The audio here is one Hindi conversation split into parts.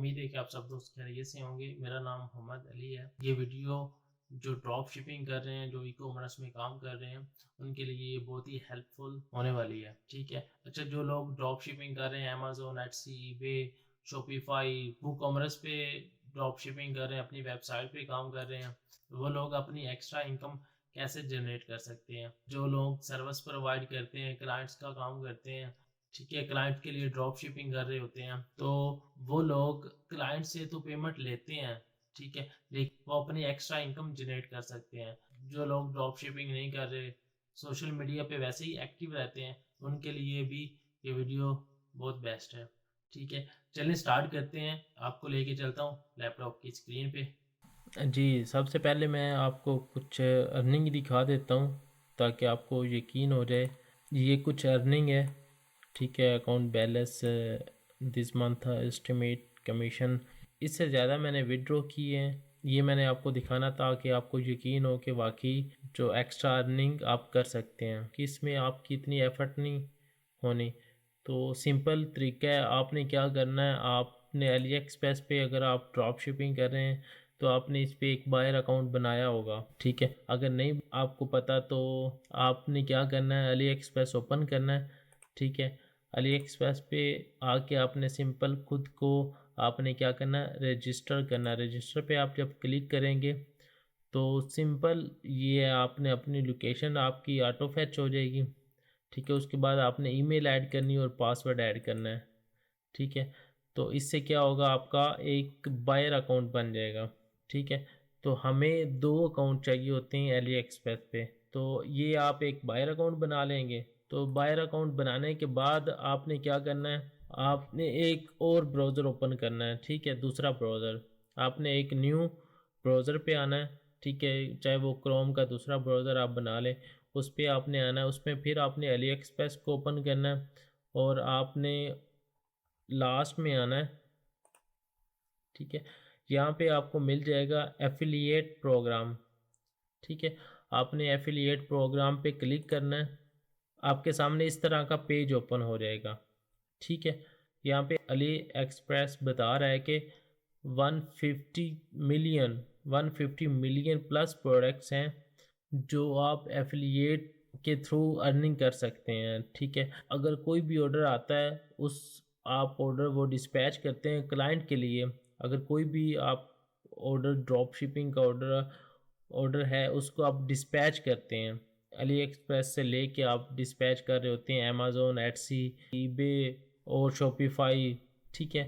उम्मीद है कि आप सब दोस्त खैरियत से होंगे। मेरा नाम मोहम्मद अली है। ये वीडियो जो ड्रॉप शिपिंग कर रहे हैं, जो ई-कॉमर्स में काम कर रहे हैं, उनके लिए ये बहुत ही हेल्पफुल होने वाली है। ठीक है। अच्छा, जो लोग ड्रॉप शिपिंग कर रहे हैं Amazon, Etsy, eBay, Shopify, WooCommerce पे ड्रॉप शिपिंग कर रहे हैं, अपनी वेबसाइट पे काम कर रहे हैं, वो लोग अपनी एक्स्ट्रा इनकम कैसे जनरेट कर सकते हैं। जो लोग सर्विस प्रोवाइड करते हैं, क्लाइंट्स का काम करते हैं, ठीक है, क्लाइंट के लिए ड्रॉप शिपिंग कर रहे होते हैं, तो वो लोग क्लाइंट से तो पेमेंट लेते हैं, ठीक है, लेकिन वो अपनी एक्स्ट्रा इनकम जनरेट कर सकते हैं। जो लोग ड्रॉप शिपिंग नहीं कर रहे, सोशल मीडिया पे वैसे ही एक्टिव रहते हैं, उनके लिए भी ये वीडियो बहुत बेस्ट है। ठीक है, चलिए स्टार्ट करते हैं। आपको लेके चलता हूँ लैपटॉप की स्क्रीन पे। जी, सबसे पहले मैं आपको कुछ अर्निंग दिखा देता हूँ ताकि आपको यकीन हो जाए। ये कुछ अर्निंग है, ठीक है। Account balance this month estimate commission, इससे ज़्यादा मैंने विड्रॉ किए हैं। ये मैंने आपको दिखाना ताकि आपको यकीन हो कि वाकई जो एक्स्ट्रा अर्निंग आप कर सकते हैं कि इसमें आपकी इतनी एफर्ट नहीं होनी। तो सिंपल तरीका है, आपने क्या करना है, आपने अली एक्सप्रेस पे अगर आप ड्रॉप शिपिंग कर रहे हैं तो आपने इस पे एक बायर अकाउंट बनाया होगा, ठीक है। अगर नहीं आपको पता तो आपने क्या करना है, अली एक्सप्रेस ओपन करना है, ठीक है। अली एक्सप्रेस पे आके आपने सिंपल खुद को आपने क्या करना है, रजिस्टर करना है। रजिस्टर पे आप जब क्लिक करेंगे तो सिंपल ये आपने अपनी लोकेशन आपकी ऑटो फैच हो जाएगी, ठीक है। उसके बाद आपने ईमेल ऐड करनी है और पासवर्ड ऐड करना है, ठीक है। तो इससे क्या होगा, आपका एक बायर अकाउंट बन जाएगा, ठीक है। तो हमें दो अकाउंट चाहिए होते हैं अली एक्सप्रेस पे, तो ये आप एक बायर अकाउंट बना लेंगे। तो बायर अकाउंट बनाने के बाद आपने क्या करना है, आपने एक और ब्राउज़र ओपन करना है, ठीक है। दूसरा ब्राउज़र आपने एक न्यू ब्राउज़र पे आना है, ठीक है। चाहे वो क्रोम का दूसरा ब्राउज़र आप बना लें, उस पर आपने आना है। उसमें फिर आपने अली एक्सप्रेस को ओपन करना है और आपने लास्ट में आना है, ठीक है। यहाँ पे आपको मिल जाएगा एफिलिएट प्रोग्राम, ठीक है। आपने एफिलिएट प्रोग्राम पे क्लिक करना है। आपके सामने इस तरह का पेज ओपन हो जाएगा, ठीक है। यहाँ पे अली एक्सप्रेस बता रहा है कि 150 मिलियन प्लस प्रोडक्ट्स हैं जो आप एफिलिएट के थ्रू अर्निंग कर सकते हैं, ठीक है। अगर कोई भी ऑर्डर आता है, उस आप ऑर्डर वो डिस्पैच करते हैं क्लाइंट के लिए। अगर कोई भी आप ऑर्डर ड्रॉप शिपिंग का ऑर्डर ऑर्डर है, उसको आप डिस्पैच करते हैं अली एक्सप्रेस से लेके आप डिस्पैच कर रहे होते हैं अमेज़न, एटसी, ईबे और शॉपिफाई, ठीक है,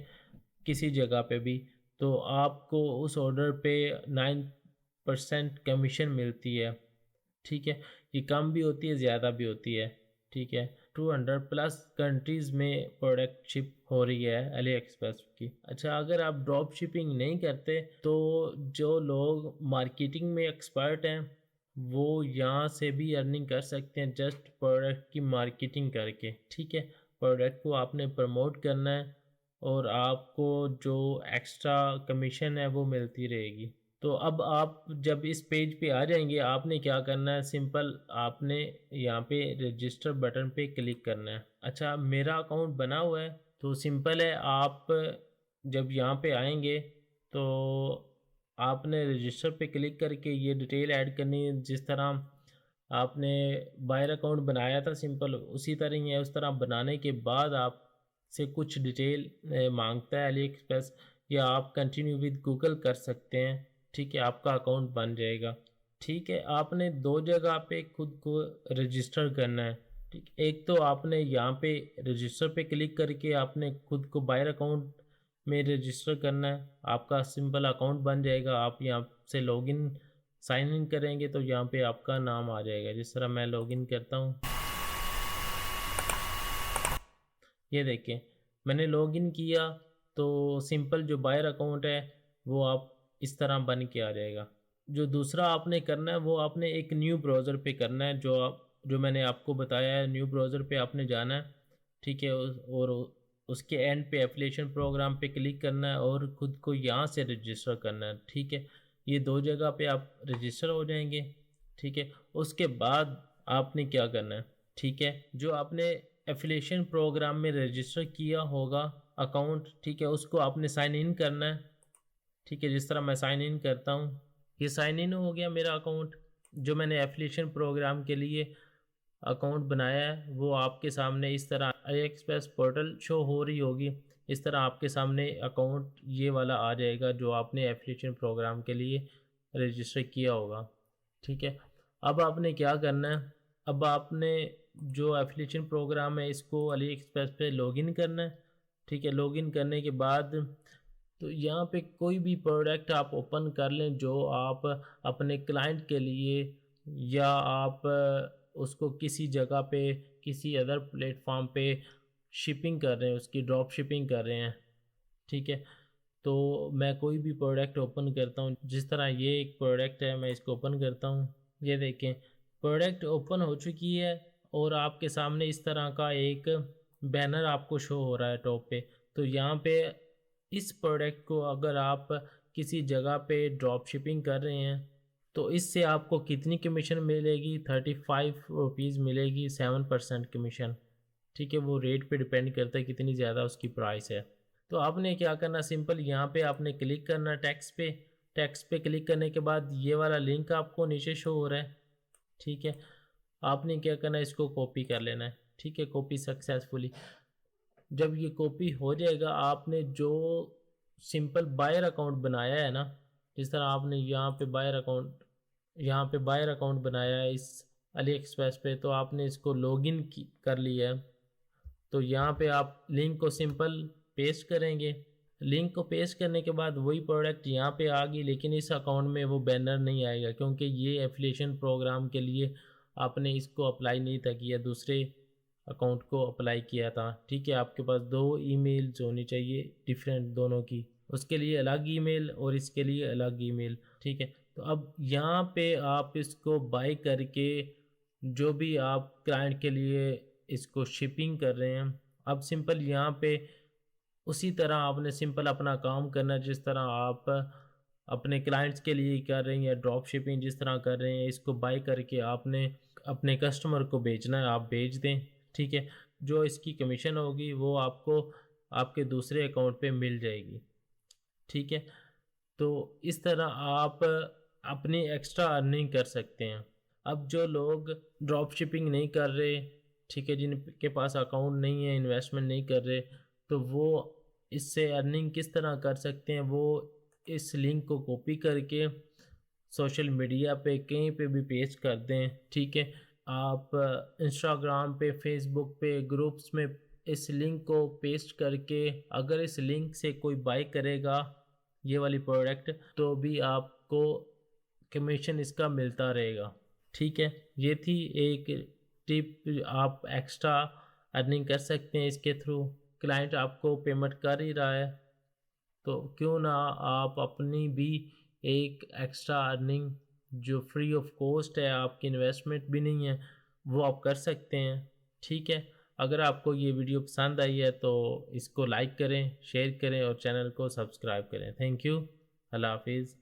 किसी जगह पे भी। तो आपको उस ऑर्डर पे 9% कमीशन मिलती है, ठीक है। ये कम भी होती है, ज़्यादा भी होती है, ठीक है। 200 प्लस कंट्रीज़ में प्रोडक्ट शिप हो रही है अली एक्सप्रेस की। अच्छा, अगर आप ड्रॉप शिपिंग नहीं करते तो जो लोग मार्केटिंग में एक्सपर्ट हैं वो यहाँ से भी अर्निंग कर सकते हैं, जस्ट प्रोडक्ट की मार्केटिंग करके, ठीक है। प्रोडक्ट को आपने प्रमोट करना है और आपको जो एक्स्ट्रा कमीशन है वो मिलती रहेगी। तो अब आप जब इस पेज पे आ जाएंगे, आपने क्या करना है, सिंपल आपने यहाँ पे रजिस्टर बटन पे क्लिक करना है। अच्छा, मेरा अकाउंट बना हुआ है तो सिंपल है, आप जब यहाँ पे आएंगे तो आपने रजिस्टर पे क्लिक करके ये डिटेल ऐड करनी है। जिस तरह आपने बायर अकाउंट बनाया था सिंपल उसी तरह ही है। उस तरह बनाने के बाद आप से कुछ डिटेल मांगता है अली एक्सप्रेस, या आप कंटिन्यू विद गूगल कर सकते हैं, ठीक है। आपका अकाउंट बन जाएगा, ठीक है। आपने दो जगह पे खुद को रजिस्टर करना है, ठीक। एक तो आपने यहाँ पे रजिस्टर पे क्लिक करके आपने खुद को बायर अकाउंट में रजिस्टर करना है, आपका सिंपल अकाउंट बन जाएगा। आप यहाँ से लॉगिन साइन इन करेंगे तो यहाँ पे आपका नाम आ जाएगा। जिस तरह मैं लॉगिन करता हूँ, ये देखें मैंने लॉगिन किया तो सिंपल जो बायर अकाउंट है वो आप इस तरह बन के आ जाएगा। जो दूसरा आपने करना है वो आपने एक न्यू ब्राउज़र पे करना है, जो मैंने आपको बताया है। न्यू ब्राउज़र पे आपने जाना है, ठीक है। और उसके एंड पे एफिलिएशन प्रोग्राम पे क्लिक करना है और ख़ुद को यहाँ से रजिस्टर करना है, ठीक है। ये दो जगह पे आप रजिस्टर हो जाएंगे, ठीक है। उसके बाद आपने क्या करना है, ठीक है, जो आपने एफिलिएशन प्रोग्राम में रजिस्टर किया होगा अकाउंट, ठीक है, उसको आपने साइन इन करना है, ठीक है, जिस तरह मैं साइन इन करता हूँ, ये साइन इन हो गया मेरा अकाउंट। जो मैंने एफिलिएशन प्रोग्राम के लिए अकाउंट बनाया है वो आपके सामने इस तरह अली एक्सप्रेस पोर्टल शो हो रही होगी। इस तरह आपके सामने अकाउंट ये वाला आ जाएगा जो आपने एफिलिएशन प्रोग्राम के लिए रजिस्टर किया होगा, ठीक है। अब आपने क्या करना है, अब आपने जो एफिलिएशन प्रोग्राम है इसको अली एक्सप्रेस पे लॉगिन करना है, ठीक है। लॉगिन करने के बाद तो यहाँ पे कोई भी प्रोडक्ट आप ओपन कर लें जो आप अपने क्लाइंट के लिए, या आप उसको किसी जगह पे किसी अदर प्लेटफॉर्म पे शिपिंग कर रहे हैं, उसकी ड्रॉप शिपिंग कर रहे हैं, ठीक है। तो मैं कोई भी प्रोडक्ट ओपन करता हूँ, जिस तरह ये एक प्रोडक्ट है, मैं इसको ओपन करता हूँ, ये देखें प्रोडक्ट ओपन हो चुकी है और आपके सामने इस तरह का एक बैनर आपको शो हो रहा है टॉप पे। तो यहाँ पे इस प्रोडक्ट को अगर आप किसी जगह पे ड्रॉप शिपिंग कर रहे हैं तो इससे आपको कितनी कमीशन मिलेगी, 35 रुपीज़ मिलेगी, 7% कमीशन, ठीक है। वो रेट पे डिपेंड करता है कितनी ज़्यादा उसकी प्राइस है। तो आपने क्या करना, सिंपल यहाँ पे आपने क्लिक करना टैक्स पे क्लिक करने के बाद ये वाला लिंक आपको नीचे शो हो रहा है, ठीक है। आपने क्या करना है, इसको कॉपी कर लेना है, ठीक है। कॉपी सक्सेसफुली जब ये कॉपी हो जाएगा, आपने जो सिंपल बायर अकाउंट बनाया है ना, जिस तरह आपने यहाँ पे बायर अकाउंट बनाया है इस अली एक्सप्रेस पे, तो आपने इसको लॉगिन कर लिया है। तो यहाँ पे आप लिंक को सिंपल पेस्ट करेंगे, लिंक को पेस्ट करने के बाद वही प्रोडक्ट यहाँ पे आ गई, लेकिन इस अकाउंट में वो बैनर नहीं आएगा क्योंकि ये एफिलिएशन प्रोग्राम के लिए आपने इसको अप्लाई नहीं था किया, दूसरे अकाउंट को अप्लाई किया था, ठीक है। आपके पास 2 ईमेल्स होनी चाहिए डिफरेंट दोनों की, उसके लिए अलग ईमेल और इसके लिए अलग ईमेल, ठीक है। तो अब यहाँ पे आप इसको बाय करके जो भी आप क्लाइंट के लिए इसको शिपिंग कर रहे हैं, अब सिंपल यहाँ पे उसी तरह आपने सिंपल अपना काम करना, जिस तरह आप अपने क्लाइंट्स के लिए कर रहे हैं या ड्रॉप शिपिंग जिस तरह कर रहे हैं, इसको बाय करके आपने अपने कस्टमर को बेचना है, आप बेच दें, ठीक है। जो इसकी कमीशन होगी वो आपको आपके दूसरे अकाउंट पे मिल जाएगी, ठीक है। तो इस तरह आप अपनी एक्स्ट्रा अर्निंग कर सकते हैं। अब जो लोग ड्रॉप शिपिंग नहीं कर रहे, ठीक है, जिनके पास अकाउंट नहीं है, इन्वेस्टमेंट नहीं कर रहे, तो वो इससे अर्निंग किस तरह कर सकते हैं, वो इस लिंक को कॉपी करके सोशल मीडिया पे कहीं पे भी पेस्ट कर दें, ठीक है। आप इंस्टाग्राम पे, फेसबुक पे, ग्रुप्स में इस लिंक को पेस्ट करके अगर इस लिंक से कोई बाय करेगा ये वाली प्रोडक्ट, तो भी आपको कमीशन इसका मिलता रहेगा, ठीक है। ये थी एक टिप, आप एक्स्ट्रा अर्निंग कर सकते हैं इसके थ्रू। क्लाइंट आपको पेमेंट कर ही रहा है तो क्यों ना आप अपनी भी एक एक्स्ट्रा अर्निंग जो फ्री ऑफ कॉस्ट है, आपकी इन्वेस्टमेंट भी नहीं है, वो आप कर सकते हैं, ठीक है। अगर आपको ये वीडियो पसंद आई है तो इसको लाइक करें, शेयर करें और चैनल को सब्सक्राइब करें। थैंक यू, अल्लाह हाफिज़।